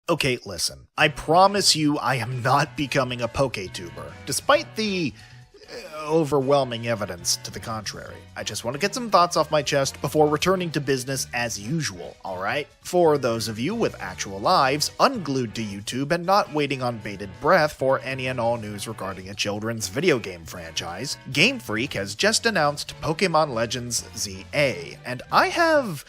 Okay, listen, I promise you I am not becoming a PokeTuber, despite the overwhelming evidence to the contrary. I just want to get some thoughts off my chest before returning to business as usual, alright? For those of you with actual lives, unglued to YouTube and not waiting on bated breath for any and all news regarding a children's video game franchise, Game Freak has just announced Pokémon Legends ZA, and I have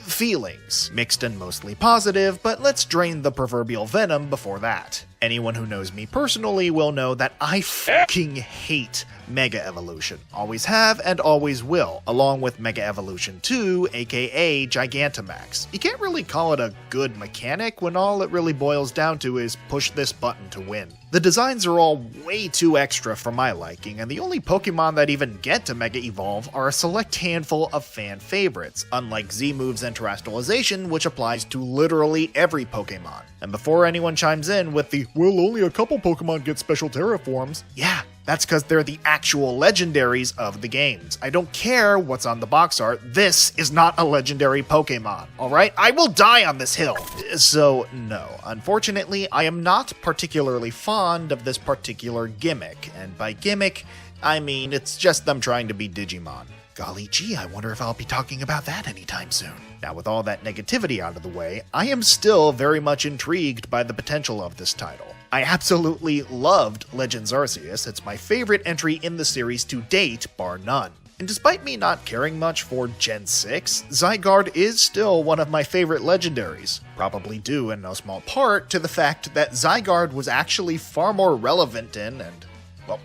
feelings, mixed and mostly positive, but let's drain the proverbial venom before that. Anyone who knows me personally will know that I fucking hate Mega Evolution. Always have and always will, along with Mega Evolution 2, aka Gigantamax. You can't really call it a good mechanic when all it really boils down to is push this button to win. The designs are all way too extra for my liking, and the only Pokemon that even get to Mega Evolve are a select handful of fan favorites, unlike Z-Moves and Terrestrialization, which applies to literally every Pokemon. And before anyone chimes in with the, well, only a couple Pokemon get special terraforms, yeah, that's because they're the actual legendaries of the games. I don't care what's on the box art, this is not a legendary Pokemon, alright? I will die on this hill! So, no, unfortunately, I am not particularly fond of this particular gimmick, and by gimmick, I mean it's just them trying to be Digimon. Golly gee, I wonder if I'll be talking about that anytime soon. Now, with all that negativity out of the way, I am still very much intrigued by the potential of this title. I absolutely loved Legends Arceus, it's my favorite entry in the series to date, bar none. And despite me not caring much for Gen 6, Zygarde is still one of my favorite legendaries, probably due in no small part to the fact that Zygarde was actually far more relevant in and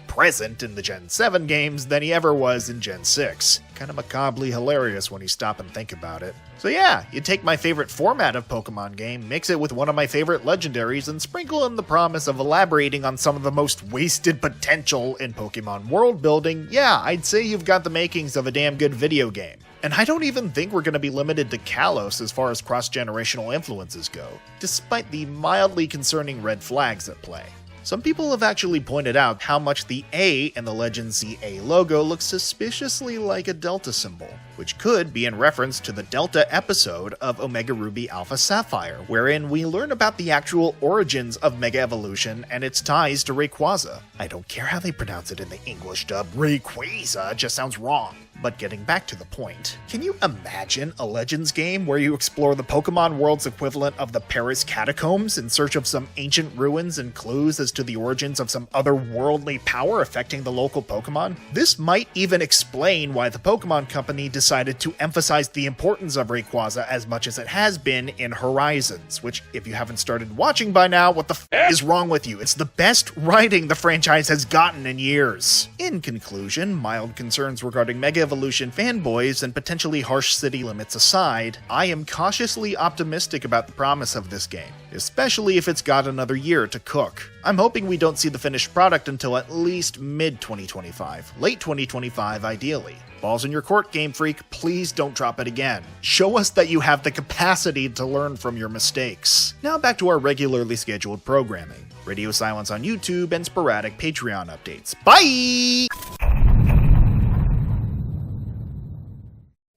present in the Gen 7 games than he ever was in Gen 6. Kinda macabrely hilarious when you stop and think about it. So yeah, you take my favorite format of Pokemon game, mix it with one of my favorite legendaries, and sprinkle in the promise of elaborating on some of the most wasted potential in Pokemon world building, yeah, I'd say you've got the makings of a damn good video game. And I don't even think we're going to be limited to Kalos as far as cross-generational influences go, despite the mildly concerning red flags at play. Some people have actually pointed out how much the A in the Legends ZA logo looks suspiciously like a Delta symbol, which could be in reference to the Delta episode of Omega Ruby Alpha Sapphire, wherein we learn about the actual origins of Mega Evolution and its ties to Rayquaza. I don't care how they pronounce it in the English dub, Rayquaza just sounds wrong. But getting back to the point, can you imagine a Legends game where you explore the Pokemon world's equivalent of the Paris catacombs in search of some ancient ruins and clues as to the origins of some otherworldly power affecting the local Pokemon? This might even explain why the Pokemon Company decided to emphasize the importance of Rayquaza as much as it has been in Horizons, which, if you haven't started watching by now, what the is wrong with you? It's the best writing the franchise has gotten in years. In conclusion, mild concerns regarding Mega Evolution fanboys and potentially harsh city limits aside, I am cautiously optimistic about the promise of this game, especially if it's got another year to cook. I'm hoping we don't see the finished product until at least mid-2025, late 2025 ideally. Balls in your court, Game Freak, please don't drop it again. Show us that you have the capacity to learn from your mistakes. Now back to our regularly scheduled programming. Radio silence on YouTube and sporadic Patreon updates. Bye!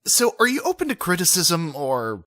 So, are you open to criticism or